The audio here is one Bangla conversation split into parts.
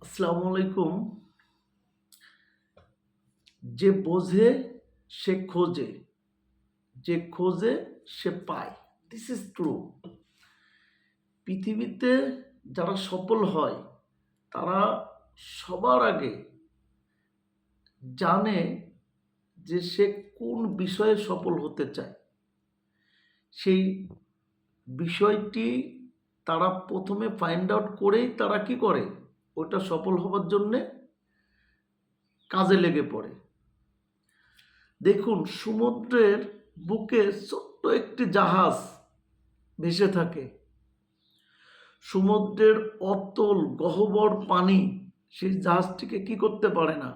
আসসালামু আলাইকুম। যে বোঝে সে খোঁজে, যে খোঁজে সে পায়। This is true. পৃথিবীতে যারা সফল হয় তারা সবার আগে জানে যে সে কোন বিষয়ে সফল হতে চায়। সেই বিষয়টি তারা প্রথমে ফাইন্ড আউট করেই তারা কি করে, ওটা সফল হবার জন্যে কাজে লেগে পড়ে। দেখুন, সমুদ্রের বুকে ছোট্ট একটি জাহাজ ভেসে থাকে। সমুদ্রের অতল গহ্বর পানি সেই জাহাজটিকে কি করতে পারে না,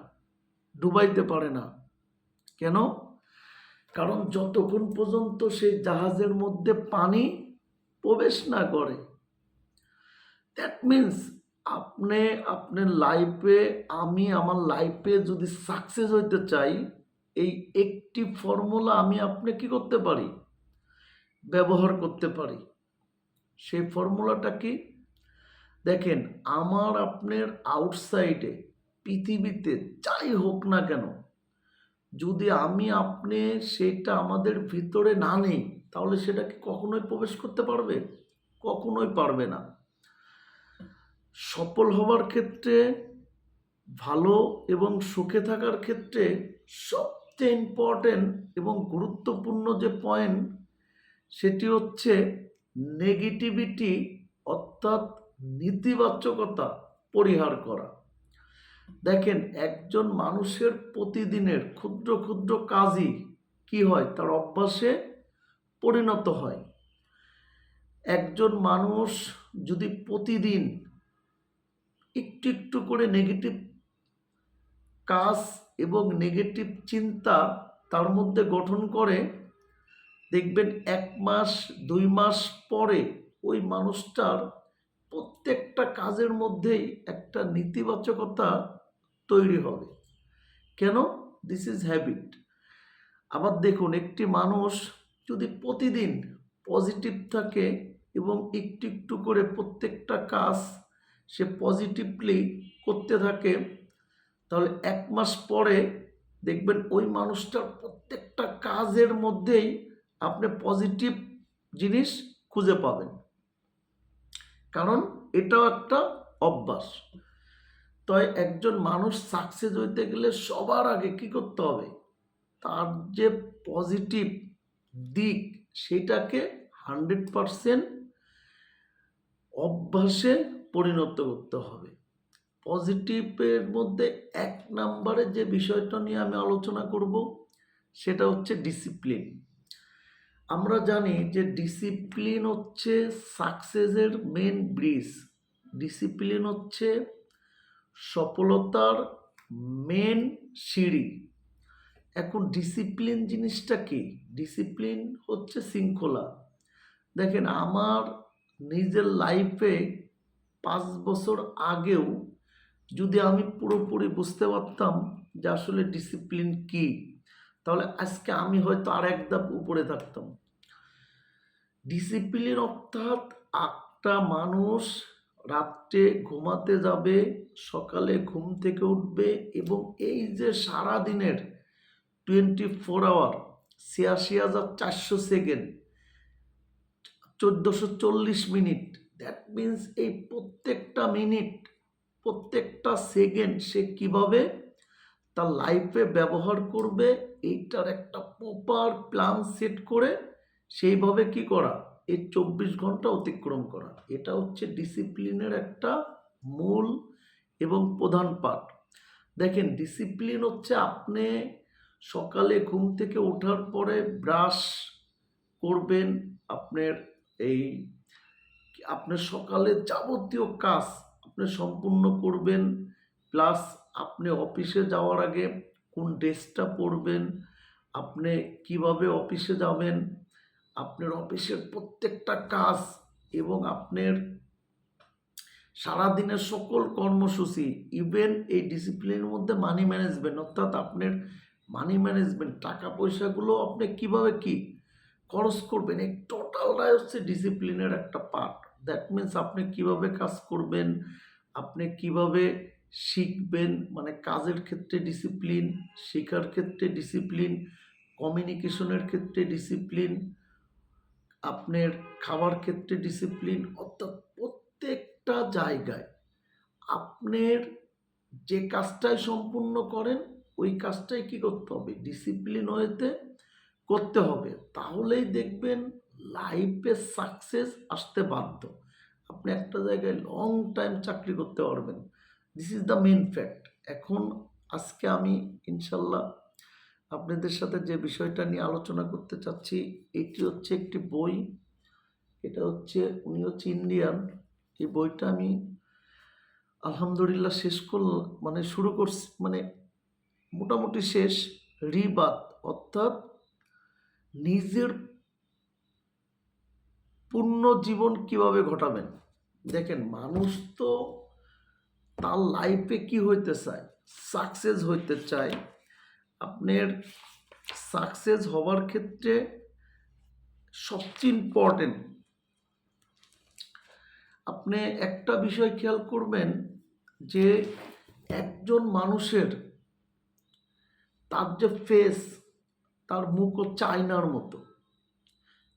ডুবাইতে পারে না। কেন? কারণ যতক্ষণ পর্যন্ত সেই জাহাজের মধ্যে পানি প্রবেশ না করে। দ্যাট মিন্স আপনি আপনার লাইফে, আমি আমার লাইফে যদি সাকসেস হইতে চাই, এই একটি ফর্মুলা আমি আপনি কি করতে পারি, ব্যবহার করতে পারি। সেই ফর্মুলাটা কি? দেখেন, আমার আপনার আউটসাইডে পৃথিবীতে যাই হোক না কেন, যদি আমি আপনি সেটা আমাদের ভিতরে না নেই, তাহলে সেটা কি কখনোই প্রবেশ করতে পারবে? কখনোই পারবে না। সফল হবার ক্ষেত্রে, ভালো এবং সুখে থাকার ক্ষেত্রে সবচেয়ে ইম্পর্টেন্ট এবং গুরুত্বপূর্ণ যে পয়েন্ট, সেটি হচ্ছে নেগেটিভিটি, অর্থাৎ নেতিবাচকতা পরিহার করা। দেখেন, একজন মানুষের প্রতিদিনের ক্ষুদ্র ক্ষুদ্র কাজই কি হয়, তার অভ্যাসে পরিণত হয়। একজন মানুষ যদি প্রতিদিন একটু একটু করে নেগেটিভ কাজ এবং নেগেটিভ চিন্তা তার মধ্যে গঠন করে, দেখবেন 1 মাস 2 মাস পরে ওই মানুষটার প্রত্যেকটা কাজের মধ্যেই একটা নেতিবাচকতা তৈরি হবে। কেন? This is habit. আবার দেখুন, একটি মানুষ যদি প্রতিদিন পজিটিভ থাকে এবং একটু একটু করে প্রত্যেকটা কাজ সে পজিটিভলি করতে থাকে, তাহলে 1 মাস পরে দেখবেন ওই মানুষটার প্রত্যেকটা কাজের মধ্যেই আপনি পজিটিভ জিনিস খুঁজে পাবেন। কারণ এটাও একটা অভ্যাস। তাই একজন মানুষ সাকসেস হইতে গেলে সবার আগে কি করতে হবে, তার যে পজিটিভ দিক সেটাকে 100% অভ্যাসে পরিণত করতে হবে। পজিটিভের মধ্যে 1 নম্বরে যে বিষয়টা নিয়ে আমি আলোচনা করব, সেটা হচ্ছে ডিসিপ্লিন। আমরা জানি যে ডিসিপ্লিন হচ্ছে সাকসেসের মেন ব্রিজ। ডিসিপ্লিন হচ্ছে সফলতার মেন সিঁড়ি। এখন ডিসিপ্লিন জিনিসটা কি? ডিসিপ্লিন হচ্ছে শৃঙ্খলা। দেখেন, আমার নিজের লাইফে 5 বছর আগেও যদি আমি পুরোপুরি বুঝতে পারতাম যে আসলে ডিসিপ্লিন কি, তাহলে আজকে আমি হয়তো আর এক ধাপ উপরে থাকতাম। ডিসিপ্লিন অর্থাৎ একটা মানুষ রাত্রে ঘুমাতে যাবে, সকালে ঘুম থেকে উঠবে এবং এই যে সারাদিনের 24 hour, 86,400 second, 1440 minute, that means এই প্রত্যেকটা মিনিট, প্রত্যেকটা সেকেন্ড সে কিভাবে তার লাইফে ব্যবহার করবে, এইটার একটা প্রপার প্ল্যান সেট করে সেইভাবে কি করা, এই 24 ঘন্টা অতিক্রম করা। এটা হচ্ছে ডিসিপ্লিনের একটা মূল এবং প্রধান পার্ট। দেখেন, ডিসিপ্লিন হচ্ছে আপনি সকালে ঘুম থেকে ওঠার পরে ব্রাশ করবেন, আপনার এই আপনার সকালে যাবতীয় কাজ আপনি সম্পূর্ণ করবেন, প্লাস আপনি অফিসে যাওয়ার আগে কোন ড্রেসটা পরবেন, আপনি কিভাবে অফিসে যাবেন, আপনার অফিসের প্রত্যেকটা কাজ এবং আপনার সারাদিনের সকল কর্মসূচি, ইভেন এই ডিসিপ্লিনের মধ্যে মানি ম্যানেজমেন্ট, অর্থাৎ আপনার মানি ম্যানেজমেন্ট, টাকা পয়সাগুলো আপনি কিভাবে কি খরচ করবেন, এই টোটালটাই হচ্ছে ডিসিপ্লিনের একটা পার্ট। দ্যাট মিন্স আপনি কিভাবে কাজ করবেন, আপনি কিভাবে শিখবেন, মানে কাজের ক্ষেত্রে ডিসিপ্লিন, শেখার ক্ষেত্রে ডিসিপ্লিন, কমিউনিকেশনের ক্ষেত্রে ডিসিপ্লিন, আপনার খাওয়ার ক্ষেত্রে ডিসিপ্লিন, অর্থাৎ প্রত্যেকটা জায়গায় আপনার যে কাজটাই সম্পূর্ণ করেন ওই কাজটাই কি করতে হবে, ডিসিপ্লিন ওয়েতে করতে হবে। তাহলেই দেখবেন লাইফে সাকসেস আসতে বাধ্য। আপনি একটা জায়গায় লং টাইম চাকরি করতে পারবেন। This is the main fact. এখন আজকে আমি ইনশাল্লাহ আপনাদের সাথে যে বিষয়টা নিয়ে আলোচনা করতে চাচ্ছি, এটি হচ্ছে একটি বই। এটা হচ্ছে, উনি হচ্ছে ইন্ডিয়ান। এই বইটা আমি আলহামদুলিল্লাহ শেষ করলাম, মানে শুরু করছি, মানে মোটামুটি শেষ। রিবাত, অর্থাৎ নিজের পূর্ণ জীবন কিভাবে ঘটাবেন। দেখেন, মানুষ তো তার লাইফে কি হইতে চায়, সাকসেস হইতে চায়। আপনার সাকসেস হওয়ার ক্ষেত্রে সবচেয়ে ইম্পর্টেন্ট আপনি একটা বিষয় খেয়াল করবেন যে একজন মানুষের তার যে ফেস, তার মুখ হচ্ছে আয়নার মতো।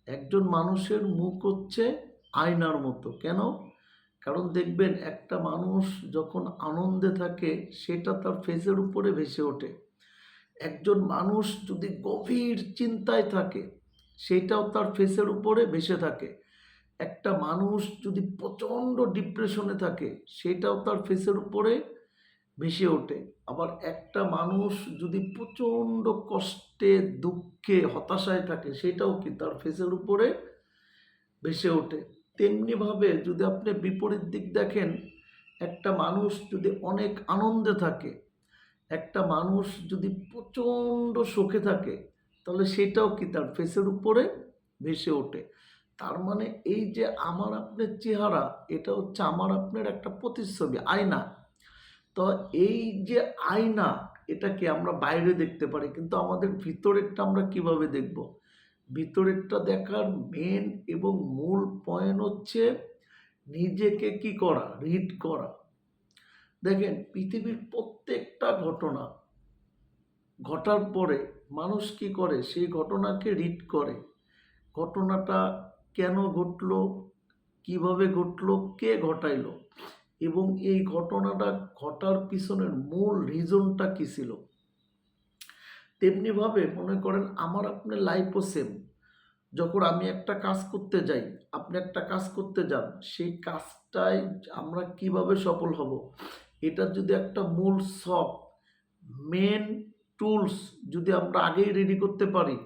একজন মানুষের মুখ হচ্ছে আয়নার মতো। কেন? কারণ দেখবেন একটা মানুষ যখন আনন্দে থাকে সেটা তার ফেসের উপরে ভেসে ওঠে। একজন মানুষ যদি গভীর চিন্তায় থাকে সেটাও তার ফেসের উপরে ভেসে থাকে। একটা মানুষ যদি প্রচণ্ড ডিপ্রেশনে থাকে সেটাও তার ফেসের উপরে ভেসে ওঠে। আবার একটা মানুষ যদি প্রচণ্ড কষ্টে, দুঃখে, হতাশায় থাকে সেটাও কি তার ফেসের উপরে ভেসে ওঠে। তেমনিভাবে যদি আপনি বিপরীত দিক দেখেন, একটা মানুষ যদি অনেক আনন্দে থাকে, একটা মানুষ যদি প্রচণ্ড শোকে থাকে, তাহলে সেটাও কি তার ফেসের উপরে ভেসে ওঠে। তার মানে এই যে আমার আপনার চেহারা, এটা হচ্ছে আমার আপনার একটা প্রতিচ্ছবি, আয়না। তো এই যে আয়না, এটাকে আমরা বাইরে দেখতে পারি, কিন্তু আমাদের ভিতরেরটা আমরা কিভাবে দেখব? ভিতরেরটা দেখার মেন এবং মূল পয়েন্ট হচ্ছে নিজেকে কি করা, রিড করা। দেখেন, পৃথিবীর প্রত্যেকটা ঘটনা ঘটার পরে মানুষ কি করে, সেই ঘটনাকে রিড করে। ঘটনাটা কেন ঘটলো, কিভাবে ঘটলো, কে ঘটাইলো, এবং এই ঘটনাটা ঘটার পিছনের মূল রিজনটা কী ছিল। তেমনিভাবে মনে করেন আমার আপনার লাইফও সেম। যখন আমি একটা কাজ করতে যাই, আপনি একটা কাজ করতে যান, সেই কাজটায় আমরা কিভাবে সফল হব, এটার যদি একটা মূল সব মেন টুলস যদি আমরা আগেই রেডি করতে পারি,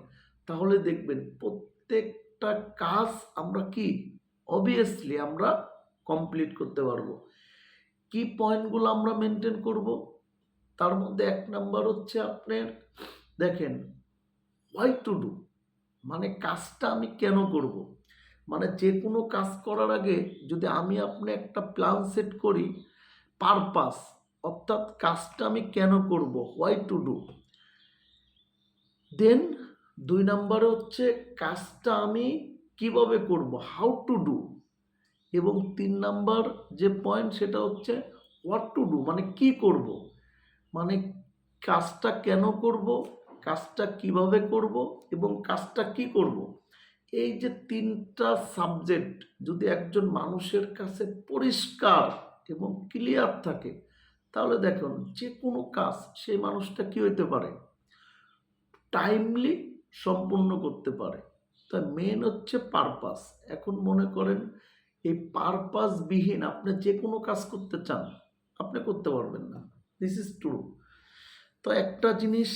তাহলে দেখবেন প্রত্যেকটা কাজ আমরা কি অবভিয়াসলি আমরা কমপ্লিট করতে পারবো। কি পয়েন্টগুলো আমরা মেনটেন করব, তার মধ্যে এক নাম্বার হচ্ছে আপনার, দেখেন, হোয়াই টু ডু, মানে কাজটা আমি কেন করব। মানে যে কোনো কাজ করার আগে যদি আমি আপনি একটা প্ল্যান সেট করি, পারপাস, অর্থাৎ কাজটা আমি কেন করব, হোয়াই টু ডু। দেন 2 নম্বরে হচ্ছে কাজটা আমি কিভাবে করব, হাউ টু ডু। এবং 3 নাম্বার যে পয়েন্ট সেটা হচ্ছে হোয়াট টু ডু, মানে কি করব, মানে কাজটা কেন করব, কাজটা কিভাবে করব, এবং কাজটা কি করব। এই যে 3টা সাবজেক্ট যদি একজন মানুষের কাছে পরিষ্কার এবং ক্লিয়ার থাকে, তাহলে দেখুন যে কোনো কাজ সেই মানুষটা কি হইতে পারে, টাইমলি সম্পূর্ণ করতে পারে। তা মেন হচ্ছে পারপাস। এখন মনে করেন এই পারপাসবিহীন আপনি যে কোনো কাজ করতে চান, আপনি করতে পারবেন না। This is true. তো একটা জিনিস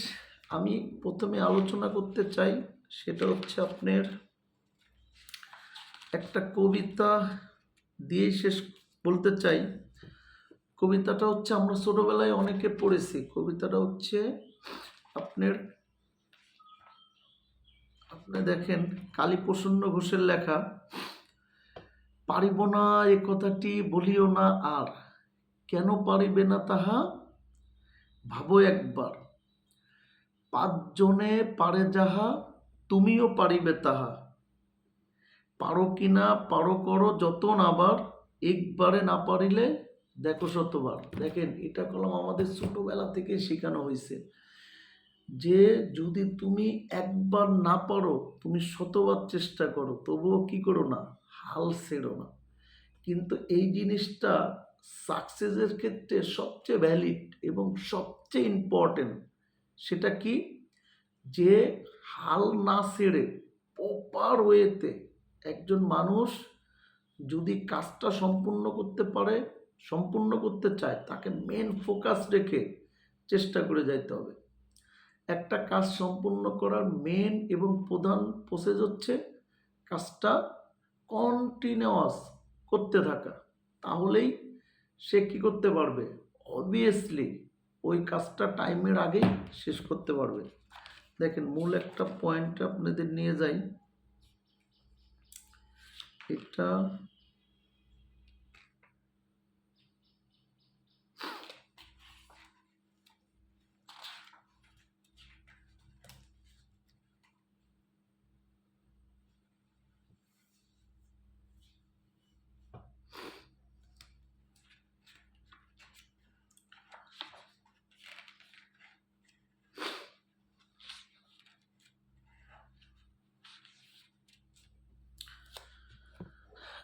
আমি প্রথমে আলোচনা করতে চাই, সেটা হচ্ছে আপনার একটা কবিতা দিয়ে শেষ বলতে চাই। কবিতাটা হচ্ছে আমরা ছোটবেলায় অনেকে পড়েছি। কবিতাটা হচ্ছে আপনার, আপনি দেখেন কালীপ্রসন্ন ঘোষের লেখা। পারিব না এ কথাটি বলিও না আর, কেন পারিবে না তাহা ভাবো একবার। 5 জনে পারে যাহা, তুমিও পারিবে তাহা। পারো কিনা পারো করো যতন, আবার একবারে না পারিলে দেখো শতবার। দেখেন, এটা কলম আমাদের ছোটবেলা থেকে শেখানো হয়েছে যে যদি তুমি একবার না পারো, তুমি শতবার চেষ্টা করো, তবুও কি করো না, হাল ছেড়ো না। কিন্তু এই জিনিসটা সাকসেসের ক্ষেত্রে সবচেয়ে ভ্যালিড এবং সবচেয়ে ইম্পর্টেন্ট। সেটা কি, যে হাল না ছেড়ে প্রপার ওয়েতে একজন মানুষ যদি কাজটা সম্পূর্ণ করতে পারে, সম্পূর্ণ করতে চায়, তাকে মেন ফোকাস রেখে চেষ্টা করে যাইতে হবে। একটা কাজ সম্পূর্ণ করার মেন এবং প্রধান প্রসেস হচ্ছে কাজটা কন্টিনিউয়াস করতে থাকা। তাহলেই সে কি করতে পারবে, অবভিয়াসলি ওই কাজটা টাইমের আগেই শেষ করতে পারবে। দেখেন, মূল একটা পয়েন্ট আপনাদের নিয়ে যাই। এটা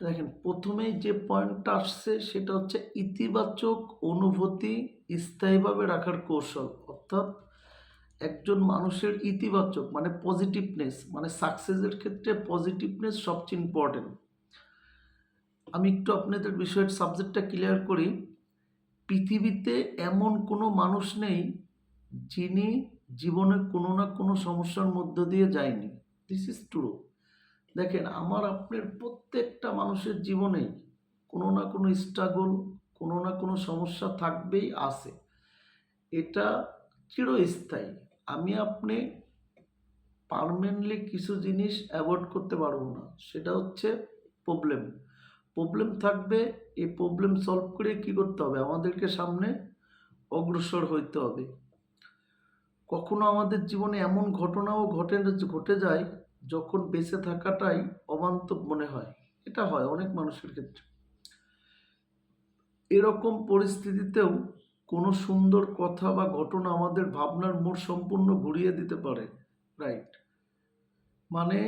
দেখেন, প্রথমেই যে পয়েন্টটা আসছে সেটা হচ্ছে ইতিবাচক অনুভূতি স্থায়ীভাবে রাখার কৌশল। অর্থাৎ একজন মানুষের ইতিবাচক মানে পজিটিভনেস, মানে সাকসেসের ক্ষেত্রে পজিটিভনেস সবচেয়ে ইম্পর্টেন্ট। আমি একটু আপনাদের বিষয়ের সাবজেক্টটা ক্লিয়ার করি। পৃথিবীতে এমন কোনো মানুষ নেই যিনি জীবনে কোনো না কোনো সমস্যার মধ্য দিয়ে যায়নি। This is true. দেখেন, আমার আপনার প্রত্যেকটা মানুষের জীবনেই কোনো না কোনো স্ট্রাগল, কোনো না কোনো সমস্যা থাকবেই, আছে। এটা চিরস্থায়ী। আমি আপনি পার্মানেন্টলি কিছু জিনিস অ্যাভয়েড করতে পারবো না, সেটা হচ্ছে প্রবলেম। প্রবলেম থাকবে, এই প্রবলেম সলভ করে কি করতে হবে, আমাদেরকে সামনে অগ্রসর হইতে হবে। কখনো আমাদের জীবনে এমন ঘটনাও ঘটে যায় যখন বেঁচে থাকাটাই অবান্তর মনে হয়। এটা হয় অনেক মানুষের ক্ষেত্রে। এরকম পরিস্থিতিতেও কোনো সুন্দর কথা বা ঘটনা আমাদের ভাবনার মোড় সম্পূর্ণ ঘুরিয়ে দিতে পারে। রাইট? মানে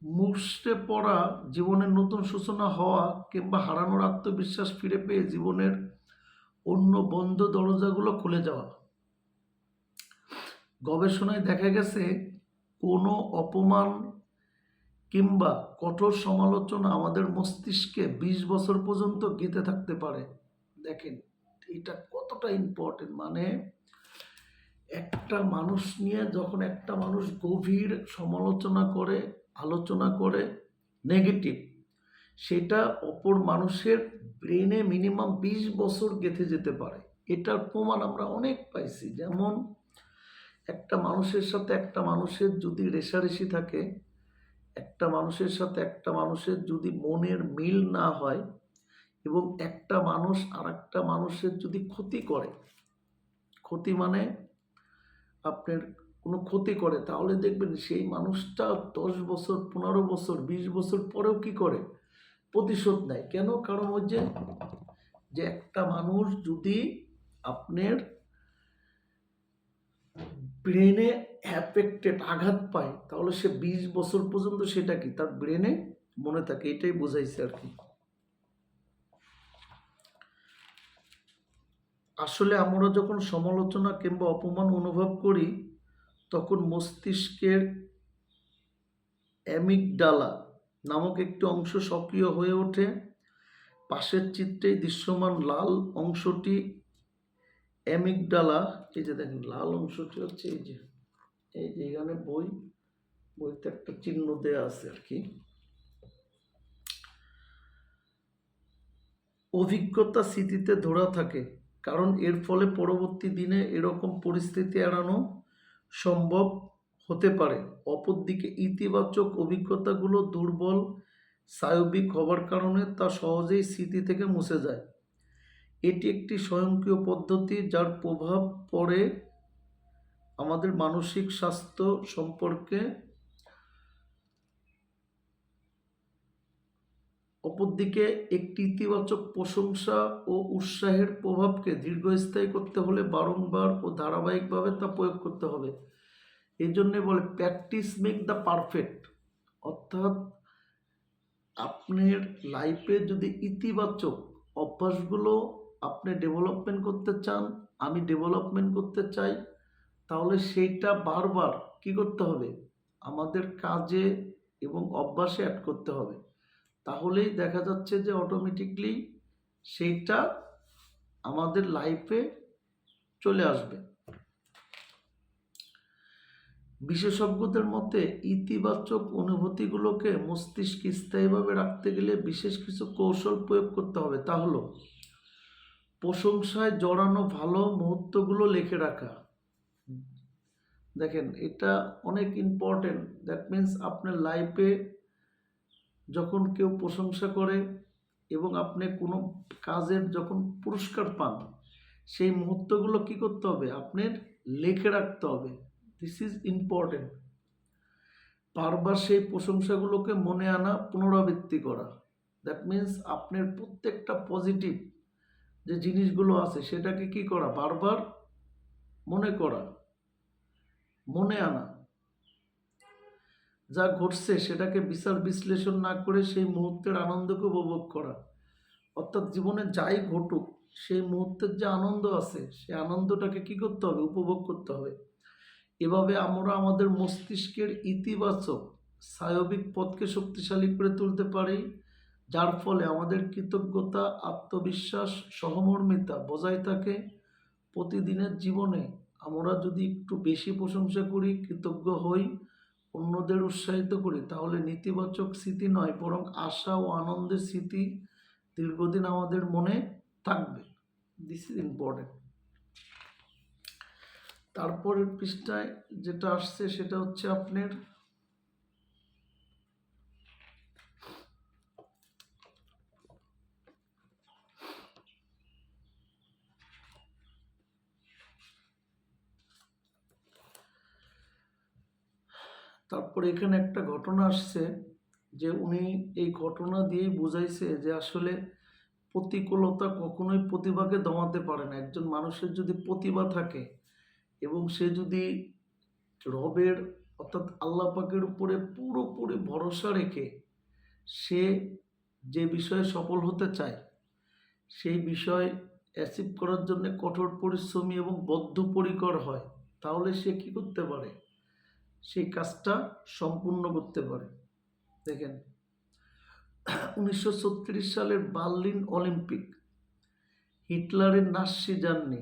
মুষড়ে পড়া জীবনের নতুন সূচনা হওয়া কিংবা হারানোর আত্মবিশ্বাস ফিরে পেয়ে জীবনের অন্য বন্ধ দরজাগুলো খুলে যাওয়া। গবেষণায় দেখা গেছে কোনো অপমান কিংবা কঠোর সমালোচনা আমাদের মস্তিষ্কে 20 বছর পর্যন্ত গেঁথে থাকতে পারে। দেখেন, এটা কতটা ইম্পর্টেন্ট। মানে একটা মানুষ নিয়ে যখন একটা মানুষ গভীর সমালোচনা করে, আলোচনা করে নেগেটিভ, সেটা অপর মানুষের ব্রেনে মিনিমাম 20 বছর গেঁথে যেতে পারে। এটার প্রমাণ আমরা অনেক পাইছি। যেমন একটা মানুষের সাথে একটা মানুষের যদি রেষারেষি থাকে, একটা মানুষের সাথে একটা মানুষের যদি মনের মিল না হয়, এবং একটা মানুষ আর একটা মানুষের যদি ক্ষতি করে, ক্ষতি মানে আপনার কোনো ক্ষতি করে, তাহলে দেখবেন সেই মানুষটা 10 বছর, 15 বছর, 20 বছর পরেও কি করে, প্রতিশোধ নেয়। কেন? কারণ ওই যে একটা মানুষ যদি আপনার ব্রেনে অ্যাফেক্টেড, আঘাত পায়, তাহলে সে 20 বছর পর্যন্ত সেটা কি তার ব্রেনে মনে থাকে। এটাই বোঝাইছে আর কি। আসলে আমরা যখন সমালোচনা কিংবা অপমান অনুভব করি, তখন মস্তিষ্কের অ্যামিগডালা নামক একটি অংশ সক্রিয় হয়ে ওঠে। পাশের চিত্রেই দৃশ্যমান লাল অংশটি অ্যামিগডালা। এই যে দেখেন, লাল অংশটি হচ্ছে এই যে এখানে বইতে একটা চিহ্ন দেয়া আছে আর কি। অভিজ্ঞতা স্মৃতিতে ধরা থাকে, কারণ এর ফলে পরবর্তী দিনে এরকম পরিস্থিতি এড়ানো সম্ভব হতে পারে। অপরদিকে ইতিবাচক অভিজ্ঞতাগুলো দুর্বল স্নায়বিক হবার কারণে তা সহজেই স্মৃতি থেকে মুছে যায়। এটি একটি স্বয়ংক্রিয় পদ্ধতি যার প্রভাব পড়ে আমাদের মানসিক স্বাস্থ্য সম্পর্কে অপরদিকে একটি ইতিবাচক প্রশংসা ও উৎসাহের প্রভাবকে দীর্ঘস্থায়ী করতে হলে বারংবার ও ধারাবাহিকভাবে তা প্রয়োগ করতে হবে। এই জন্যে বলে প্র্যাকটিস মেক দ্য পারফেক্ট। অর্থাৎ আপনার লাইফে যদি ইতিবাচক অভ্যাসগুলো আপনি ডেভেলপমেন্ট করতে চান, আমি ডেভেলপমেন্ট করতে চাই, তাহলে সেইটা বারবার কি করতে হবে, আমাদের কাজে এবং অভ্যাসে অ্যাড করতে হবে। তাহলেই দেখা যাচ্ছে যে অটোমেটিকলি সেইটা আমাদের লাইফে চলে আসবে। বিশেষজ্ঞদের মতে ইতিবাচক অনুভূতিগুলোকে মস্তিষ্কে স্থায়ীভাবে রাখতে গেলে বিশেষ কিছু কৌশল প্রয়োগ করতে হবে। তা হলো প্রশংসায় জড়ানো ভালো মুহূর্তগুলো লিখে রাখা। দেখেন, এটা অনেক ইম্পর্টেন্ট। দ্যাট মিন্স আপনার লাইফে যখন কেউ প্রশংসা করে এবং আপনি কোনো কাজের যখন পুরস্কার পান, সেই মুহূর্তগুলো কি করতে হবে, আপনার লিখে রাখতে হবে। This is important. বারবার সেই প্রশংসাগুলোকে মনে আনা, পুনরাবৃত্তি করা। দ্যাট মিন্স আপনার প্রত্যেকটা পজিটিভ যে জিনিসগুলো আছে সেটাকে কি করা, বারবার মনে করা, মনে আনা। যা ঘটছে সেটাকে বিচার বিশ্লেষণ না করে সেই মুহূর্তের আনন্দকে উপভোগ করা। অর্থাৎ জীবনে যাই ঘটুক, সেই মুহূর্তের যে আনন্দ আছে সেই আনন্দটাকে কি করতে হবে, উপভোগ করতে হবে। এভাবে আমরা আমাদের মস্তিষ্কের ইতিবাচক স্নায়বিক পথকে শক্তিশালী করে তুলতে পারি, যার ফলে আমাদের কৃতজ্ঞতা, আত্মবিশ্বাস, সহমর্মিতা বজায় থাকে। প্রতিদিনের জীবনে আমরা যদি একটু বেশি প্রশংসা করি, কৃতজ্ঞ হই, অন্যদের উৎসাহিত করি, তাহলে নেতিবাচক স্মৃতি নয় বরং আশা ও আনন্দের স্মৃতি দীর্ঘদিন আমাদের মনে থাকবে। This is important. তারপরের পৃষ্ঠায় যেটা আসছে সেটা হচ্ছে আপনার তারপরে এখানে একটা ঘটনা আসছে যে উনি এই ঘটনা দিয়েই বুঝাইছে যে আসলে প্রতিকূলতা কখনোই প্রতিভাকে দমাতে পারে না। একজন মানুষের যদি প্রতিভা থাকে এবং সে যদি রবের অর্থাৎ আল্লাহ পাকের উপরে পুরোপুরি ভরসা রেখে সে যে বিষয়ে সফল হতে চায়, সেই বিষয় অ্যাচিভ করার জন্য কঠোর পরিশ্রমী এবং বদ্ধপরিকর হয়, তাহলে সে কি করতে পারে, সেই কাজটা সম্পূর্ণ করতে পারে। দেখেন, 1936 সালের বার্লিন অলিম্পিক, হিটলারের নাৎসি জার্নি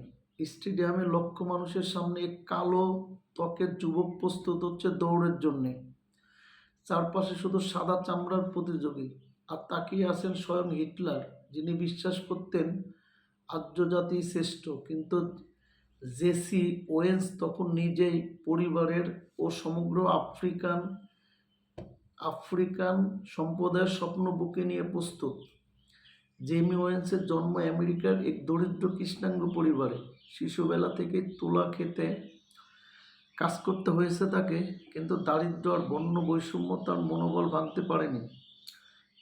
স্টেডিয়ামে লক্ষ মানুষের সামনে এক কালো ত্বকের যুবক প্রস্তুত হচ্ছে দৌড়ের জন্যে। চারপাশে শুধু সাদা চামড়ার প্রতিযোগী, আর তাকিয়ে আছেন স্বয়ং হিটলার, যিনি বিশ্বাস করতেন আর্য জাতি শ্রেষ্ঠ। কিন্তু জেসি ওয়েন্স তখন নিজেই পরিবারের ও সমগ্র আফ্রিকান সম্প্রদায়ের স্বপ্ন বুকে নিয়ে প্রস্তুত। জেমি ওয়েন্সের জন্ম আমেরিকার এক দরিদ্র কৃষ্ণাঙ্গ পরিবারে। শিশুবেলা থেকে তুলা খেতে কাজ করতে হয়েছে তাকে, কিন্তু দারিদ্র আর বর্ণ বৈষম্য তার মনোবল ভাঙতে পারেনি।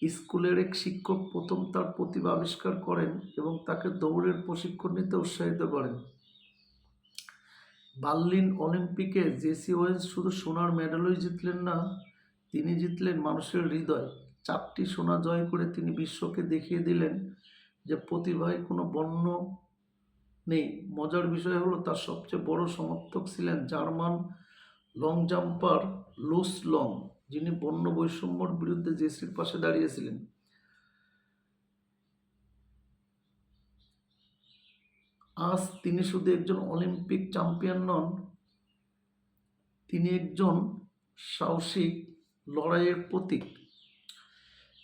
স্কুলের এক শিক্ষক প্রথম তার প্রতিভা আবিষ্কার করেন এবং তাকে দৌড়ের প্রশিক্ষণ নিতে উৎসাহিত করেন। বার্লিন অলিম্পিকে জেসি ওয়েন্স শুধু সোনার মেডেলই জিতলেন না, তিনি জিতলেন মানুষের হৃদয়। 4টি সোনা জয় করে তিনি বিশ্বকে দেখিয়ে দিলেন যে প্রতিভায় কোনো বর্ণ নেই। মজার বিষয় হলো তার সবচেয়ে বড় সমর্থক ছিলেন German long jumper Luz Long, যিনি বর্ণ বৈষম্যর বিরুদ্ধে জেসির পাশে দাঁড়িয়েছিলেন। আজ তিনি শুধু একজন অলিম্পিক চ্যাম্পিয়ন নন, তিনি একজন সাহসিক লড়াইয়ের প্রতীক।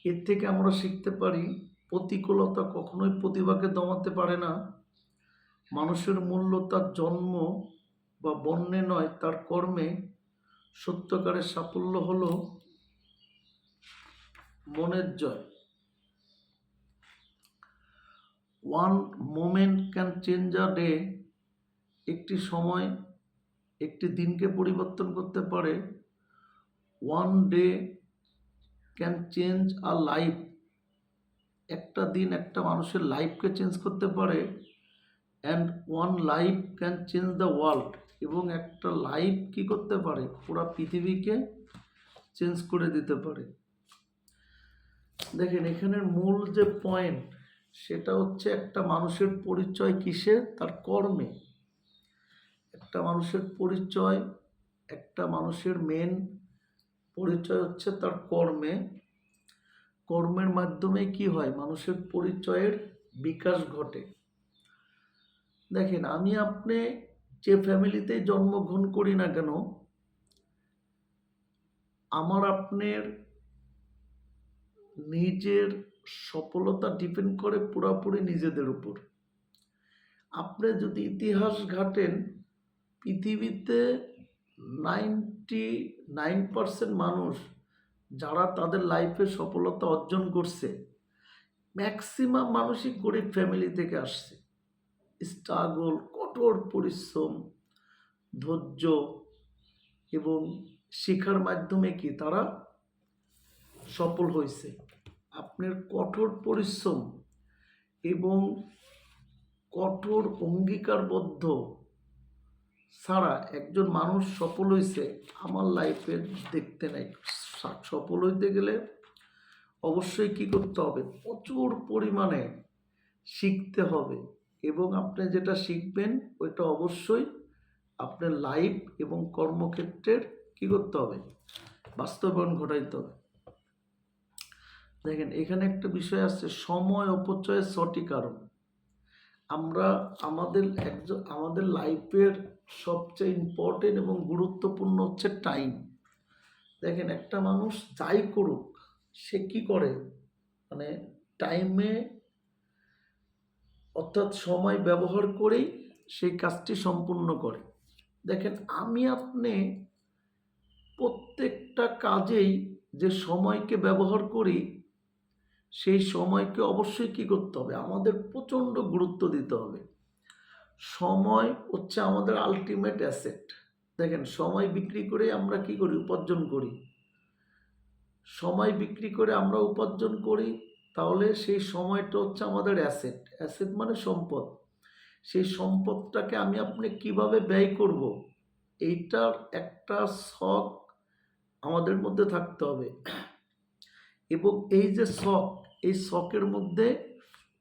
এর থেকে আমরা শিখতে পারি প্রতিকূলতা কখনোই প্রতিভাকে দমাতে পারে না। মানুষের মূল্য তার জন্ম বা বর্ণে নয়, তার কর্মে। সত্যকারের সাফল্য হলো মনের জয়। One moment can change a day. একটি সময় একটি দিনকে পরিবর্তন করতে পারে। One day can change a life. একটা দিন একটা মানুষের লাইফকে চেঞ্জ করতে পারে, and one life can change the world. এবং একটা লাইফ কি করতে পারে, পুরা পৃথিবীকে চেঞ্জ করে দিতে পারে। দেখেন এখানের মূল যে পয়েন্ট, সেটা হচ্ছে একটা মানুষের পরিচয় কিসে, তার কর্মে। একটা মানুষের পরিচয়, একটা মানুষের মেন পরিচয় হচ্ছে তার কর্মে। কর্মের মাধ্যমে কি হয়, মানুষের পরিচয়ের বিকাশ ঘটে। দেখেন আমি আপনি যে ফ্যামিলিতে জন্মগ্রহণ করি না কেন, আমার আপনার নিজের সফলতা ডিপেন্ড করে পুরোপুরি নিজেদের উপর। আপনি যদি ইতিহাস ঘাটেন, পৃথিবীতে 99% মানুষ যারা তাদের লাইফে সফলতা অর্জন করছে, ম্যাক্সিমাম মানুষই গরিব ফ্যামিলি থেকে আসছে। স্ট্রাগল, কঠোর পরিশ্রম, ধৈর্য এবং শেখার মাধ্যমে কি তারা সফল হয়েছে। আপনার কঠোর পরিশ্রম এবং কঠোর অঙ্গীকারবদ্ধ ছাড়া একজন মানুষ সফল হয়েছে আমার লাইফে দেখতে নাই। সফল হইতে গেলে অবশ্যই কি করতে হবে, প্রচুর পরিমাণে শিখতে হবে। এবং আপনি যেটা শিখবেন ওইটা অবশ্যই আপনার লাইফ এবং কর্মক্ষেত্রের কি করতে হবে, বাস্তবায়ন ঘটাইতে হবে। দেখেন এখানে একটা বিষয় আছে, সময় অপচয়ের সঠিক কারণ। আমরা আমাদের লাইফের সবচেয়ে ইম্পর্টেন্ট এবং গুরুত্বপূর্ণ হচ্ছে টাইম। দেখেন একটা মানুষ যাই করুক, সে কি করে, মানে টাইমে অর্থাৎ সময় ব্যবহার করেই সেই কাজটি সম্পূর্ণ করে। দেখেন আমি আপনি প্রত্যেকটা কাজেই যে সময়কে ব্যবহার করি, সেই সময়কে অবশ্যই কি করতে হবে, আমাদের প্রচণ্ড গুরুত্ব দিতে হবে। সময় হচ্ছে আমাদের আলটিমেট অ্যাসেট। দেখেন সময় বিক্রি করে আমরা কি করি, উপার্জন করি। সময় বিক্রি করে আমরা উপার্জন করি, তাহলে সেই সময়টা হচ্ছে আমাদের অ্যাসেট। অ্যাসেট মানে সম্পদ। সেই সম্পদটাকে আমি আপনি কিভাবে ব্যয় করব, এইটার একটা শখ আমাদের মধ্যে থাকতে হবে। এবং এই যে শখ, এই শখের মধ্যে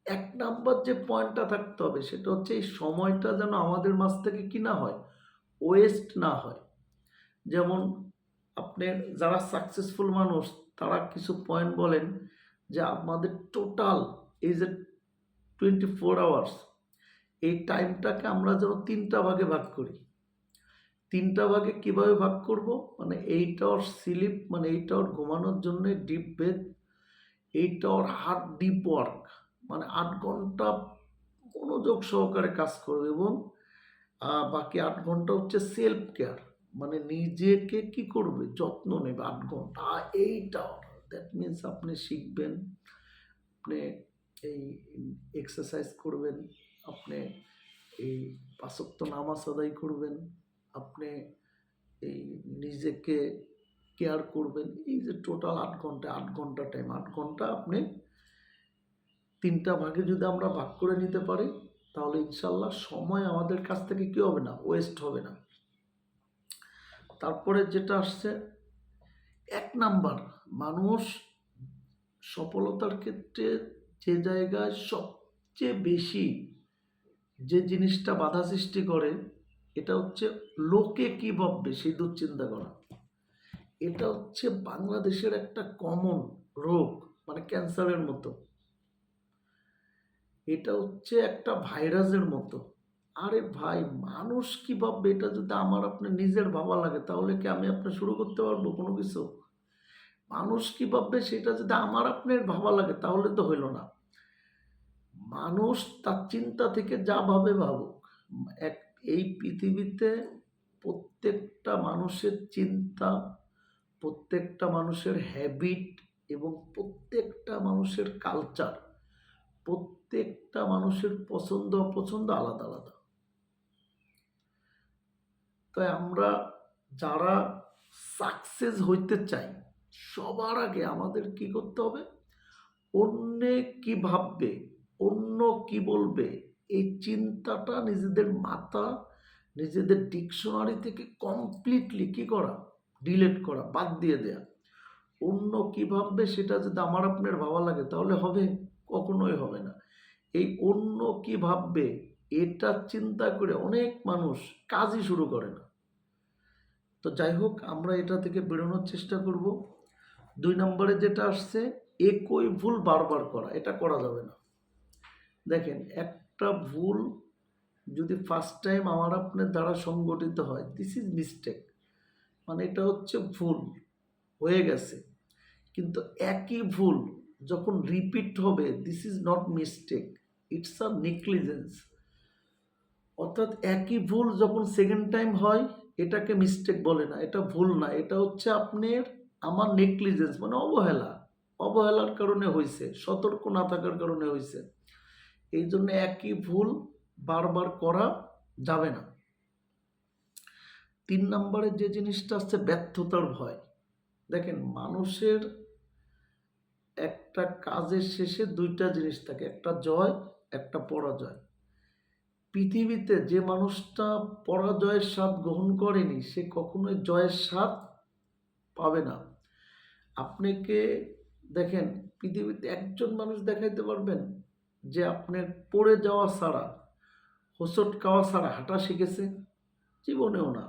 এক নাম্বার যে পয়েন্টটা থাকতে হবে, সেটা হচ্ছে এই সময়টা যেন আমাদের মাঝ থেকে কি না হয়, ওয়েস্ট না হয়। যেমন আপনার যারা সাকসেসফুল মানুষ, তারা কিছু পয়েন্ট বলেন যে আমাদের টোটাল এই যে 24 আওয়ার্স, এই টাইমটাকে আমরা যেন 3টা ভাগে ভাগ করি। 3টা ভাগে কিভাবে ভাগ করব, মানে 8 আওয়ার স্লিপ, মানে 8 আওয়ার ঘুমানোর জন্য deep breath, 8 hour hard deep work, মানে 8 ঘন্টা মনোযোগ সহকারে কাজ করবে, এবং বাকি 8 ঘন্টা হচ্ছে সেলফ কেয়ার, মানে নিজেকে কি করবে, যত্ন নেবে 8 ঘন্টা। 8 আওয়ার, দ্যাট মিনস আপনি শিখবেন, আপনি এই এক্সারসাইজ করবেন, আপনি এই 5 ওয়াক্ত নামাজ আদায় করবেন, আপনি এই নিজেকে কেয়ার করবেন। এই যে টোটাল 8 ঘন্টা, 8 ঘন্টা টাইম, 8 ঘন্টা আপনি 3টা ভাগে যদি আমরা ভাগ করে নিতে পারি, তাহলে ইনশাল্লাহ সময় আমাদের কাছ থেকে কি হবে না, ওয়েস্ট হবে না। তারপরে যেটা আসছে, 1 নাম্বার, মানুষ সফলতার ক্ষেত্রে যে জায়গায় সবচেয়ে বেশি যে জিনিসটা বাধা সৃষ্টি করে, এটা হচ্ছে লোকে কি ভাববে সেই দুশ্চিন্তা করা। এটা হচ্ছে বাংলাদেশের একটা কমন রোগ, মানে ক্যান্সারের মতো। এটা হচ্ছে একটা ভাইরাসের মতো। আরে ভাই, মানুষ কি ভাববে, এটা যদি আমার আপনার নিজের ভাবা লাগে, তাহলে কি আমি আপনার শুরু করতে পারবো কোনো কিছু? মানুষ কি ভাববে সেটা যদি আমার আপনার ভাবা লাগে, তাহলে তো হইল না। মানুষ তার চিন্তা থেকে যা ভাবে ভাবুক, এক এই পৃথিবীতে প্রত্যেকটা মানুষের চিন্তা, প্রত্যেকটা মানুষের হ্যাবিট এবং প্রত্যেকটা মানুষের কালচার, প্রত্যেকটা মানুষের পছন্দ অপছন্দ আলাদা আলাদা। তাই আমরা যারা সাকসেস হইতে চাই, সবার আগে আমাদের কি করতে হবে, অন্যে কি ভাববে, অন্য কি বলবে, এই চিন্তাটা নিজেদের মাথা, নিজেদের ডিকশনারি থেকে কমপ্লিটলি কি করা, ডিলিট করা, বাদ দিয়ে দেয়া। অন্য কি ভাববে সেটা যদি আমার আপনার ভাবা লাগে তাহলে হবে? কখনোই হবে না। এই অন্য কি ভাববে এটা চিন্তা করে অনেক মানুষ কাজই শুরু করে না। তো যাই হোক, আমরা এটা থেকে বেরোনোর চেষ্টা করব। 2 নম্বরে যেটা আসছে, একই ভুল বারবার করা, এটা করা যাবে না। দেখেন, একটা ভুল যদি ফার্স্ট টাইম আমার আপনার দ্বারা সংগঠিত হয়, দিস ইজ মিস্টেক, মানে এটা হচ্ছে ভুল হয়ে গেছে। কিন্তু একই ভুল যখন রিপিট হবে, this is not mistake, it's a negligence. অর্থাৎ একই ভুল যখন সেকেন্ড টাইম হয়, এটাকে মিস্টেক বলে না, এটা ভুল না, এটা হচ্ছে আপনার আমার নেগলিজেন্স, মানে অবহেলা। অবহেলার কারণে হয়েছে, সতর্ক না থাকার কারণে হয়েছে। এই জন্য একই ভুল বারবার করা যাবে না। 3 নম্বরে যে জিনিসটা আসছে, ব্যর্থতার ভয়। দেখেন, মানুষের একটা কাজের শেষে 2টা জিনিস থাকে, একটা জয়, একটা পরাজয়। পৃথিবীতে যে মানুষটা পরাজয়ের স্বাদ গ্রহণ করেনি, সে কখনোই জয়ের স্বাদ পাবে না। আপনাকে দেখেন, পৃথিবীতে একজন মানুষ দেখাইতে পারবেন যে আপনার পড়ে যাওয়া ছাড়া, হোঁচট খাওয়া ছাড়া হাঁটা শিখেছে? জীবনেও না।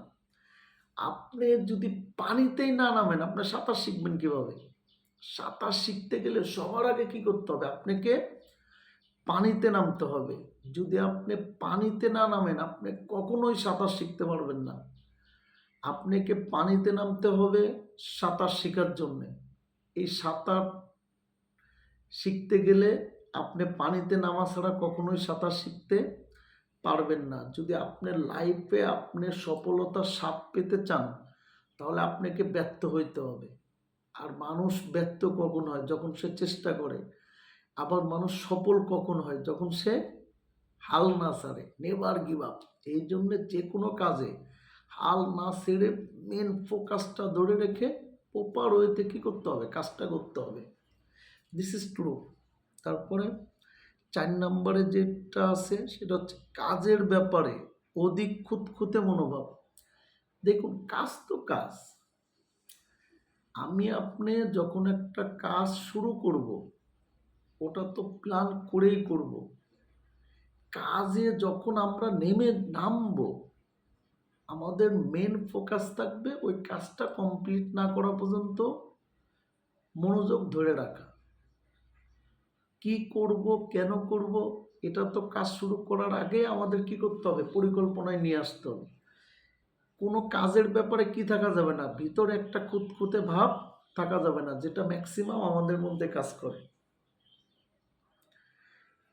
আপনি যদি পানিতেই না নামেন, আপনি সাঁতার শিখবেন কিভাবে? সাঁতার শিখতে গেলে সবার আগে কি করতে হবে? আপনাকে পানিতে নামতে হবে। যদি আপনি পানিতে না নামেন, আপনি কখনোই সাঁতার শিখতে পারবেন না। আপনাকে পানিতে নামতে হবে সাঁতার শেখার জন্যে। এই সাঁতার শিখতে গেলে আপনি পানিতে নামা ছাড়া কখনোই সাঁতার শিখতে পারবেন না। যদি আপনার লাইফে আপনি সফলতার স্বাদ পেতে চান, তাহলে আপনাকে ব্যর্থ হইতে হবে। আর মানুষ ব্যর্থ কখন হয়? যখন সে চেষ্টা করে। আবার মানুষ সফল কখন হয়? যখন সে হাল না ছাড়ে, নেভার গিভ আপ। এই জন্যে যে কোনো কাজে হাল না ছেড়ে মেন ফোকাসটা ধরে রেখে প্রপার ওয়েতে কী করতে হবে? কাজটা করতে হবে। This is true. তারপরে 4 নম্বরে যেটা আছে সেটা হচ্ছে কাজের ব্যাপারে অধিক খুঁতখুঁতে মনোভাব। দেখুন, কাজ তো কাজ। আমি আপনি যখন একটা কাজ শুরু করব, ওটা তো প্ল্যান করেই করব। কাজে যখন আমরা নামবো, আমাদের মেন ফোকাস থাকবে ওই কাজটা কমপ্লিট না করা পর্যন্ত মনোযোগ ধরে রাখা। কি করব, কেন করব, এটা তো কাজ শুরু করার আগে আমাদের কি করতে হবে? পরিকল্পনায় নিয়ে আসতে হবে। কোনো কাজের ব্যাপারে কি থাকা যাবে না? ভিতরে একটা খুঁতখুঁতে ভাব থাকা যাবে না, যেটা ম্যাক্সিমাম আমাদের মধ্যে কাজ করে।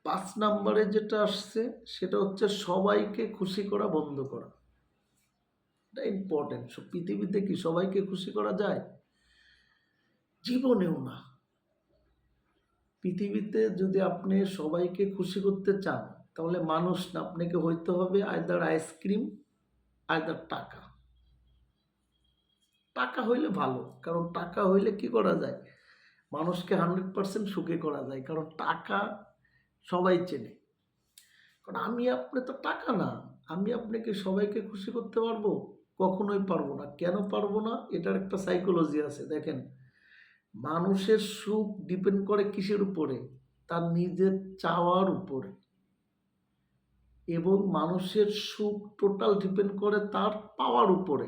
5 নম্বরে যেটা আসছে সেটা হচ্ছে সবাইকে খুশি করা বন্ধ করা। এটা ইম্পর্টেন্ট। পৃথিবীতে কি সবাইকে খুশি করা যায়? জীবনেও না। পৃথিবীতে যদি আপনি সবাইকে খুশি করতে চান, তাহলে মানুষ না, আপনাকে হইতে হবে আইদার আইসক্রিম, আইদার টাকা। টাকা হইলে ভালো, কারণ টাকা হইলে কি করা যায়? মানুষকে 100% সুখী করা যায়, কারণ টাকা সবাই চেনে। কারণ আমি আপনি তো টাকা না, আমি আপনাকে সবাইকে খুশি করতে পারবো? কখনোই পারবো না। কেন পারবো না? এটার একটা সাইকোলজি আছে। দেখেন, মানুষের সুখ ডিপেন্ড করে কিসের উপরে? তার নিজের চাওয়ার উপরে। এবং মানুষের সুখ টোটাল ডিপেন্ড করে তার পাওয়ার উপরে।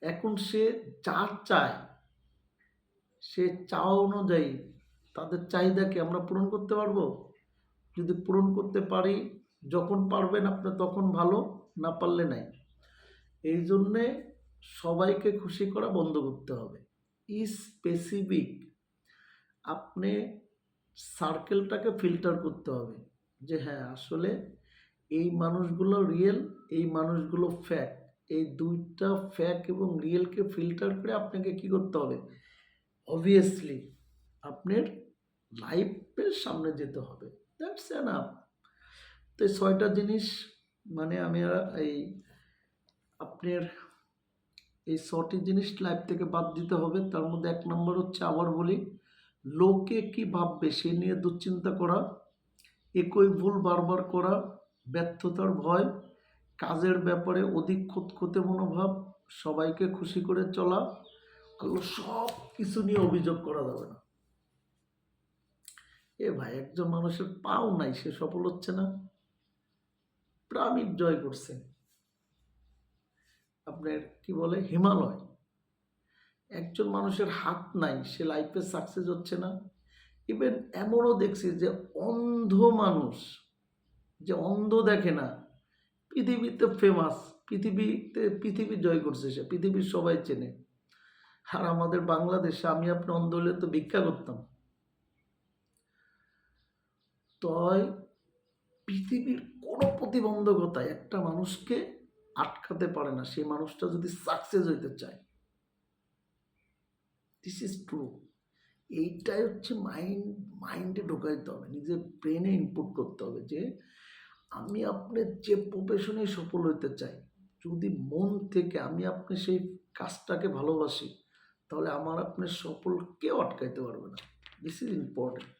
এখন সে যা চায়, সে চাওয়া অনুযায়ী তাদের চাহিদাকে আমরা পূরণ করতে পারবো? যদি পূরণ করতে পারি, যখন পারবেন আপনি তখন ভালো, না পারলে নাই। এই জন্যে সবাইকে খুশি করা বন্ধ করতে হবে। স্পেসিফিক আপনি সার্কেলটাকে ফিল্টার করতে হবে, যে হ্যাঁ, আসলে এই মানুষগুলো রিয়েল, এই মানুষগুলো ফ্যাক। এই 2টা ফ্যাক এবং রিয়েলকে ফিল্টার করে আপনাকে কি করতে হবে? অবভিয়াসলি আপনার লাইফের সামনে যেতে হবে। That's enough. তো এই 6টা জিনিস, মানে আমি এই আপনার এই 6টি জিনিস লাইফ থেকে বাদ দিতে হবে। তার মধ্যে 1 নম্বর হচ্ছে, আবার বলি, লোকে কি ভাববে সে নিয়ে দুশ্চিন্তা করা, একই ভুল বারবার করা, ব্যর্থতার ভয়, কাজের ব্যাপারে অধিক খুঁতখুঁতে মনোভাব, সবাইকে খুশি করে চলা, এগুলো সব কিছু নিয়ে অভিযোগ করা যাবে না। এ ভাই, একজন মানুষের পাও নাই, সে সফল হচ্ছে না, পিরামিড জয় করছে, আপনার কি বলে হিমালয়। একজন মানুষের হাত নাই, সে লাইফে সাকসেস হচ্ছে না। ইভেন এমনও দেখছি যে অন্ধ মানুষ, যে অন্ধ দেখে না, পৃথিবীতে ফেমাস, পৃথিবী জয় করছে, সে পৃথিবীর সবাই চেনে। আর আমাদের বাংলাদেশে আমি আপনি অন্ধ হলে তো ভিক্ষা করতাম। তাই পৃথিবীর কোনো প্রতিবন্ধকতা একটা মানুষকে আটকাতে পারে না, সেই মানুষটা যদি সাকসেস হইতে চায়। This is true. এইটাই হচ্ছে মাইন্ডে ঢোকাইতে হবে, নিজের ব্রেনে ইনপুট করতে হবে যে আমি আপনার যে প্রফেশনে সফল হইতে চাই, যদি মন থেকে আমি আপনি সেই কাজটাকে ভালোবাসি, তাহলে আমার আপনার সফল কেউ আটকাইতে পারবে না। This is important.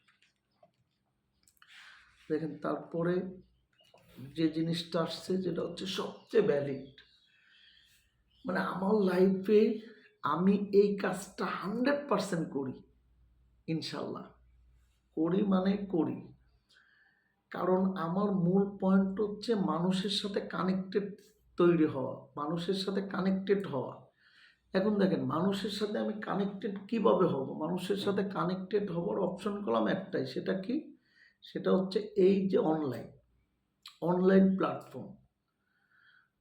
দেখেন, তারপরে যে জিনিসটা আসছে, যেটা হচ্ছে সবচেয়ে ভ্যালিড, মানে আমার লাইফে আমি এই কাজটা 100% করি, ইনশাল্লাহ করি, মানে করি। কারণ আমার মূল পয়েন্ট হচ্ছে মানুষের সাথে কানেক্টেড তৈরি হওয়া, মানুষের সাথে কানেক্টেড হওয়া। এখন দেখেন, মানুষের সাথে আমি কানেক্টেড কিভাবে হব? মানুষের সাথে কানেক্টেড হওয়ার অপশন করলাম একটাই, সেটা কি? সেটা হচ্ছে এই যে অনলাইন প্ল্যাটফর্ম।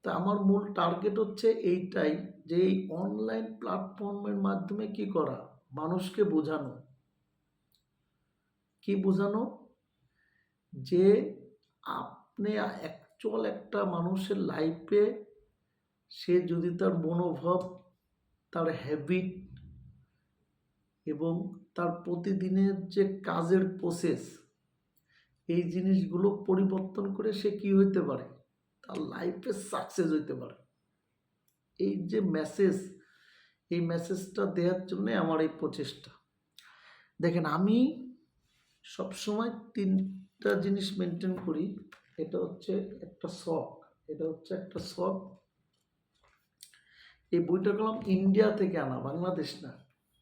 তা আমার মূল টার্গেট হচ্ছে এইটাই, যে এই অনলাইন প্ল্যাটফর্মের মাধ্যমে কি করা, মানুষকে বোঝানো। কি বোঝানো? যে আপনি অ্যাকচুয়াল একটা মানুষের লাইফে, সে যদি তার মনোভাব, তার হ্যাবিট এবং তার প্রতিদিনের যে কাজের প্রসেস, এই জিনিসগুলো পরিবর্তন করে সে কি হইতে পারে, তার লাইফে সাকসেস হইতে পারে। এই যে মেসেজ, এই মেসেজটা দেওয়ার জন্য আমার এই প্রচেষ্টা। দেখেন, আমি সবসময় তিনটা জিনিস মেনটেন করি। এটা হচ্ছে একটা শখ, এটা হচ্ছে একটা শখ। এই বইটা কলম ইন্ডিয়া থেকে আনা, বাংলাদেশ না।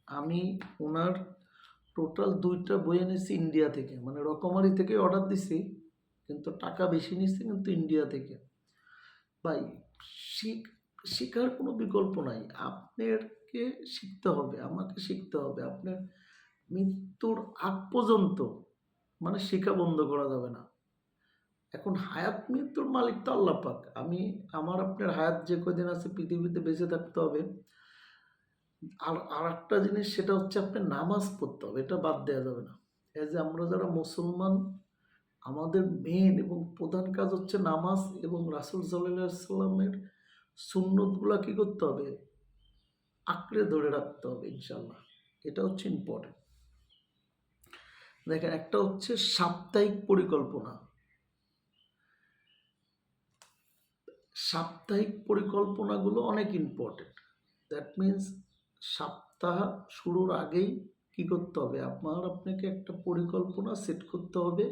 আমি ওনার টোটাল 2টা বই এনেছি ইন্ডিয়া থেকে, মানে রকমারি থেকে অর্ডার দিছি, কিন্তু টাকা বেশি নিচ্ছি, কিন্তু ইন্ডিয়া থেকে। ভাই, শেখার কোনো বিকল্প নাই, আপনাকে শিখতে হবে, আমাকে শিখতে হবে। আপনার মৃত্যুর আগ পর্যন্ত মানে শেখা বন্ধ করা যাবে না। এখন হায়াত মৃত্যুর মালিক তো আল্লাহ পাক। আমার আপনার হায়াত যে কদিন আছে পৃথিবীতে বেঁচে থাকতে হবে। আর একটা জিনিস, সেটা হচ্ছে আপনার নামাজ পড়তে হবে, এটা বাদ দেওয়া যাবে না। যে আমরা যারা মুসলমান, আমাদের মেন এবং প্রধান কাজ হচ্ছে নামাজ, এবং রাসূল সাল্লাল্লাহু আলাইহি সাল্লামের সুন্নতগুলা কি করতে হবে, আঁকড়ে ধরে রাখতে হবে, ইনশাল্লাহ। এটা হচ্ছে ইম্পর্টেন্ট। দেখেন, একটা হচ্ছে সাপ্তাহিক পরিকল্পনা। সাপ্তাহিক পরিকল্পনাগুলো অনেক ইম্পর্টেন্ট। দ্যাট মিন্স সপ্তাহ শুরুর আগেই কি করতে হবে, আপনাকে একটা পরিকল্পনা সেট করতে হবে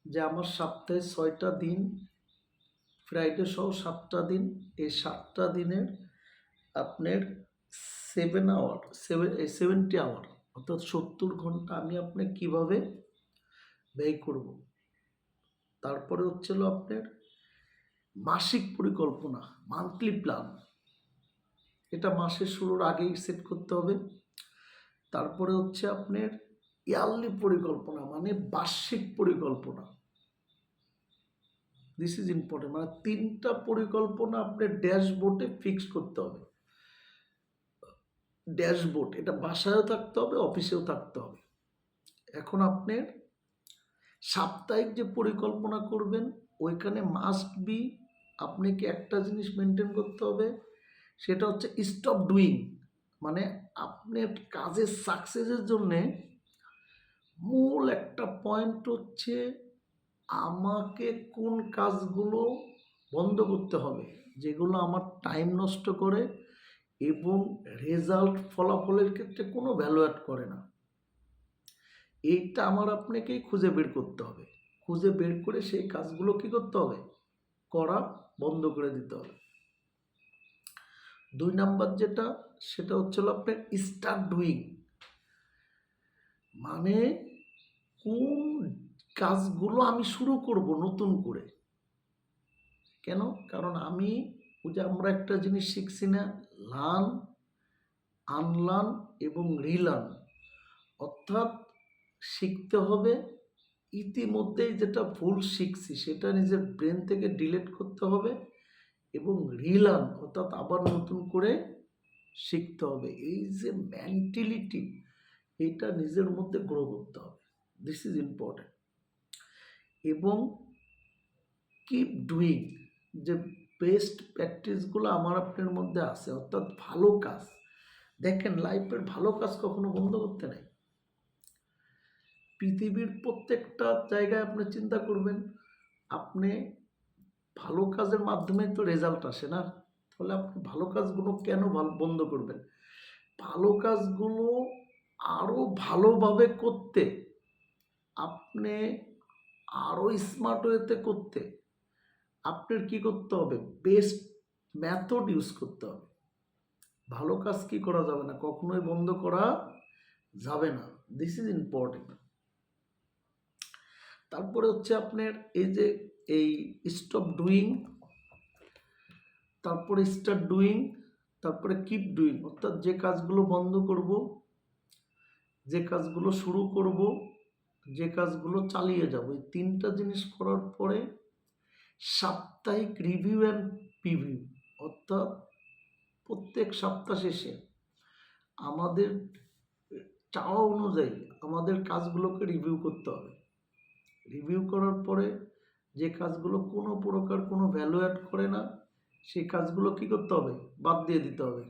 যে আমার সপ্তাহে 6টা দিন, ফ্রাইডে সহ 7টা দিন, এই 7টা দিনের আপনার 70 আওয়ার, অর্থাৎ 70 ঘন্টা আমি আপনি কিভাবে ব্যয় করব। তারপরে হচ্ছিল আপনার মাসিক পরিকল্পনা, মান্থলি প্ল্যান, এটা মাসের শুরুর আগেই সেট করতে হবে। তারপরে হচ্ছে আপনার ইয়ারলি পরিকল্পনা, মানে বার্ষিক পরিকল্পনা। দিস ইজ ইম্পর্টেন্ট, মানে 3টা পরিকল্পনা আপনার ড্যাশবোর্ডে ফিক্স করতে হবে। ড্যাশবোর্ড, এটা বাসায়ও থাকতে হবে, অফিসেও থাকতে হবে। এখন আপনার সাপ্তাহিক যে পরিকল্পনা করবেন, ওইখানে মাস্ট বি আপনাকে একটা জিনিস মেনটেন করতে হবে, সেটা হচ্ছে স্টপ ডুইং। মানে আপনার কাজের সাকসেসের জন্যে মূল একটা পয়েন্ট হচ্ছে আমাকে কোন কাজগুলো বন্ধ করতে হবে, যেগুলো আমার টাইম নষ্ট করে এবং ফলাফলের ক্ষেত্রে কোনো ভ্যালু অ্যাড করে না। এইটা আমার আপনাকেই খুঁজে বের করতে হবে। খুঁজে বের করে সেই কাজগুলো কি করতে হবে, করা বন্ধ করে দিতে হবে। 2 নাম্বার যেটা, সেটা হচ্ছিল আপনার স্টার্ট ডুইং, মানে কোন কাজগুলো আমি শুরু করব নতুন করে। কেন? কারণ আমরা একটা জিনিস শিখছি না, লার্ন, আনলার্ন এবং রিলার্ন। অর্থাৎ শিখতে হবে, ইতিমধ্যেই যেটা ভুল শিখছি সেটা নিজের ব্রেন থেকে ডিলিট করতে হবে, এবং রিলার্ন অর্থাৎ আবার নতুন করে শিখতে হবে। এই যে মেন্টালিটি, এটা নিজের মধ্যে গ্রো করতে হবে। This is important. এবং কিপ ডুইং, যে বেস্ট প্র্যাকটিসগুলো আমার আপনার মধ্যে আছে, অর্থাৎ ভালো কাজ। দেখেন, লাইফের ভালো কাজ কখনো বন্ধ করতে নাই। পৃথিবীর প্রত্যেকটা জায়গায় আপনি চিন্তা করবেন, আপনি ভালো কাজের মাধ্যমে তো রেজাল্ট আসে না, তাহলে আপনি ভালো কাজগুলো কেন বন্ধ করবেন? ভালো কাজগুলো আরো ভালোভাবে করতে, আপনি আরো স্মার্ট ওয়েতে করতে আপনার কি করতে হবে, বেস্ট মেথড ইউজ করতে হবে। ভালো কাজ কি করা যাবে না, কখনোই বন্ধ করা যাবে না। This is important. তারপরে হচ্ছে আপনার এই স্টপ ডুইং, তারপরে স্টার্ট ডুইং, তারপরে কিপ ডুইং, অর্থাৎ যে কাজগুলো বন্ধ করব, যে কাজগুলো শুরু করব, যে কাজগুলো চালিয়ে যাব, এই 3টা জিনিস করার পরে সাপ্তাহিক রিভিউ অ্যান্ড প্রিভিউ, অর্থাৎ প্রত্যেক সপ্তাহ শেষে আমাদের চাওয়া অনুযায়ী আমাদের কাজগুলোকে রিভিউ করতে হবে। রিভিউ করার পরে যে কাজগুলো কোনো প্রকার কোনো ভ্যালু অ্যাড করে না, সেই কাজগুলো কি করতে হবে, বাদ দিয়ে দিতে হবে।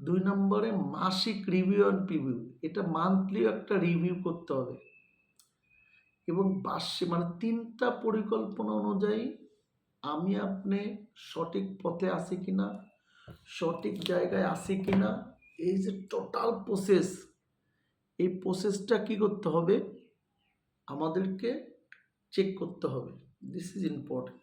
2 নম্বরে মাসিক রিভিউ অ্যান্ড প্রিভিউ, এটা মান্থলি একটা রিভিউ করতে হবে। এবং বার্ষিক, মানে 3টা পরিকল্পনা অনুযায়ী আমি আপনি সঠিক পথে আছি কিনা, সঠিক জায়গায় আছি কিনা, এই যে টোটাল প্রসেস, এই প্রসেসটা কি করতে হবে, আমাদেরকে চেক করতে হবে। This is important.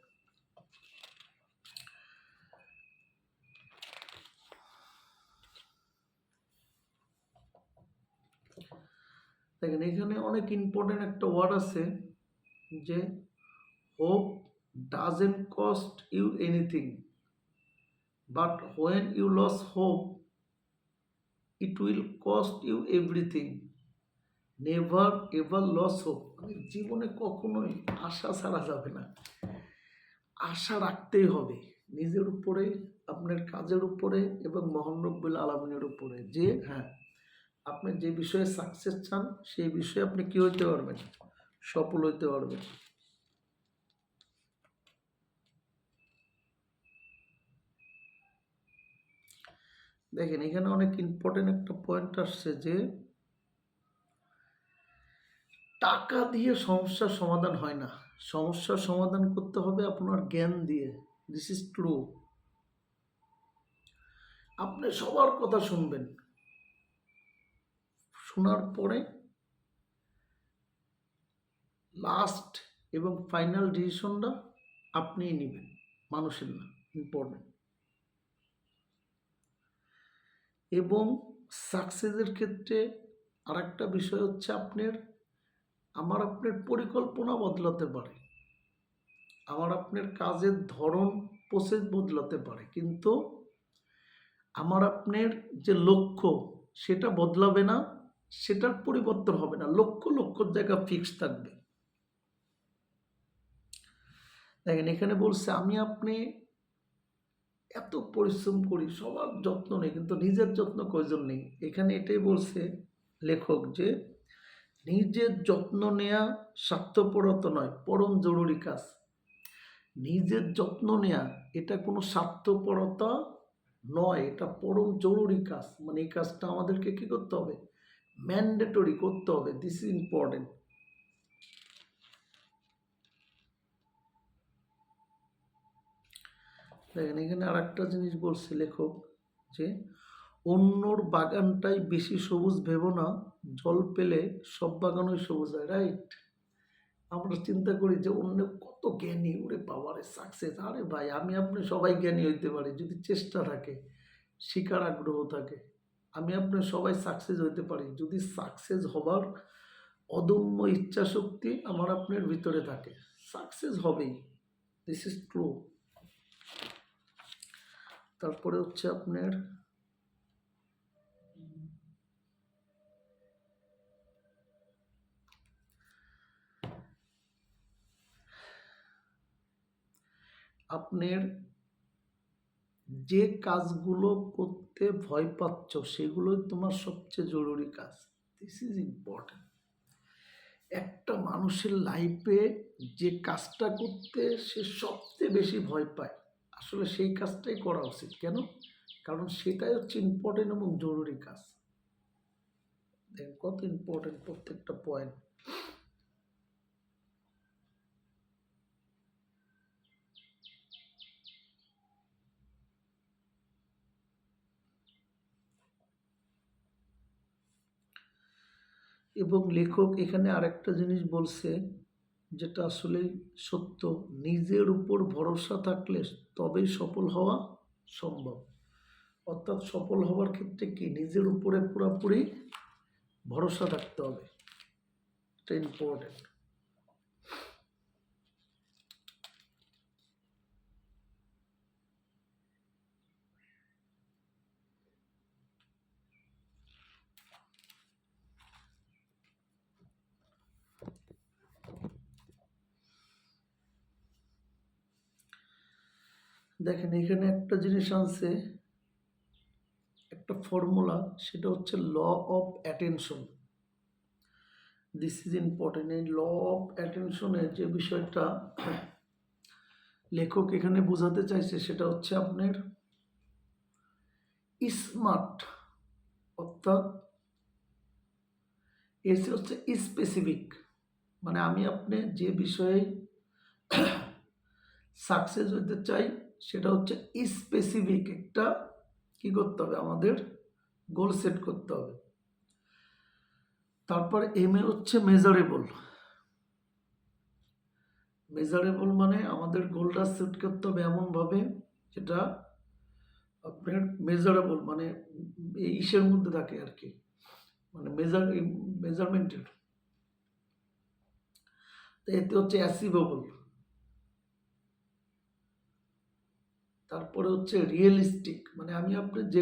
দেখেন, এখানে অনেক ইম্পর্টেন্ট একটা ওয়ার্ড আছে, যে hope doesn't cost you anything, but when you lose hope it will cost you everything. Never ever lose hope, মানে জীবনে কখনোই আশা ছাড়া যাবে না, আশা রাখতেই হবে নিজের উপরে, আপনার কাজের উপরে এবং মহান রব্বুল আলামিনের উপরে, যে হ্যাঁ, আপনি যে বিষয়ে সাকসেস চান সেই বিষয়ে আপনি কি হইতে পারবেন, সফল হইতে পারবেন। দেখেন, এখানে অনেক ইম্পর্টেন্ট একটা পয়েন্ট আসছে, যে টাকা দিয়ে সমস্যার সমাধান হয় না, সমস্যার সমাধান করতে হবে আপনার জ্ঞান দিয়ে। This is true. আপনি সবার কথা শুনবেন, শোনার পরে লাস্ট এবং ফাইনাল ডিসিশনটা আপনিই নেবেন, মানুষের না। ইম্পর্টেন্ট। এবং সাকসেসের ক্ষেত্রে আরেকটা বিষয় হচ্ছে, আপনার পরিকল্পনা বদলাতে পারে, আপনার কাজের ধরন, প্রসেস বদলাতে পারে, কিন্তু আপনার যে লক্ষ্য সেটা বদলাবে না, সেটার পরিবর্তন হবে না, লক্ষ্যর জায়গা ফিক্স থাকবে। দেখেন, এখানে বলছে আপনি এত পরিশ্রম করি, সবার যত্ন নেই, কিন্তু নিজের যত্ন কয়জন নেই। এখানে এটাই বলছে লেখক, যে নিজের যত্ন নেওয়া স্বার্থপরতা নয়, পরম জরুরি কাজ। নিজের যত্ন নেওয়া এটা কোনো স্বার্থপরতা নয়, এটা পরম জরুরি কাজ। মানে এই কাজটা আমাদেরকে কি করতে হবে, ম্যান্ডেটরি করতে হবে। This is important. দেখেন, এখানে আর একটা জিনিস বলছে লেখক, যে অন্যর বাগানটাই বেশি সবুজ ভেবো না, জল পেলে সব বাগানই সবুজ হয়, রাইট? আমরা চিন্তা করি যে অন্য কত জ্ঞানী, ওরে বাবারে সাকসেস। আরে ভাই, আমি আপনি সবাই জ্ঞানী হইতে পারি যদি চেষ্টা থাকে, শিকার আগ্রহ থাকে। আমি আপনি সবাই সাকসেস হইতে পারি যদি সাকসেস হবার অদম্য ইচ্ছা শক্তি আমার আপনার ভিতরে থাকে। সাকসেস হবেই, দিস ইজ ট্রু। তারপরে হচ্ছে আপনার আপনার যে কাজগুলো করতে ভয় পাচ্ছ সেগুলোই তোমার সবচেয়ে জরুরি কাজ। This is important. একটা মানুষের লাইফে যে কাজটা করতে সে সবচেয়ে বেশি ভয় পায়, আসলে সেই কাজটাই করা উচিত। কেন? কারণ সেটাই হচ্ছে ইম্পর্টেন্ট এবং জরুরি কাজ। দেখেন কত ইম্পর্টেন্ট প্রত্যেকটা পয়েন্ট। এবং লেখক এখানে আরেকটা জিনিস বলছে, যেটা আসলে সত্য, নিজের উপর ভরসা থাকলে তবেই সফল হওয়া সম্ভব। অর্থাৎ সফল হওয়ার ক্ষেত্রে কি, নিজের উপরে পুরোপুরি ভরসা রাখতে হবে, এটা ইম্পর্টেন্ট। দেখেন এখানে একটা জিনিস আনছে, একটা ফর্মুলা, সেটা হচ্ছে law of attention. This is important. এই ল অফ অ্যাটেনশনের যে বিষয়টা লেখক এখানে বোঝাতে চাইছে সেটা হচ্ছে আপনার স্মার্ট, অর্থাৎ এসে হচ্ছে স্পেসিফিক। মানে আমি আপনি যে বিষয়ে সাকসেস হতে চাই সেটা হচ্ছে স্পেসিফিক একটা কি করতে হবে, আমাদের গোল সেট করতে হবে। তারপর এম এ হচ্ছে মেজারেবল। মেজারেবল মানে আমাদের গোলটা সেট করতে হবে এমনভাবে যেটা আপনার মেজারেবল, মানে এই ইসের মধ্যে থাকে আর কি, মানে মেজারমেন্টের। তো এতে হচ্ছে অ্যাচিভেবল। তারপরে হচ্ছে রিয়েলিস্টিক, মানে আমি আপনার যে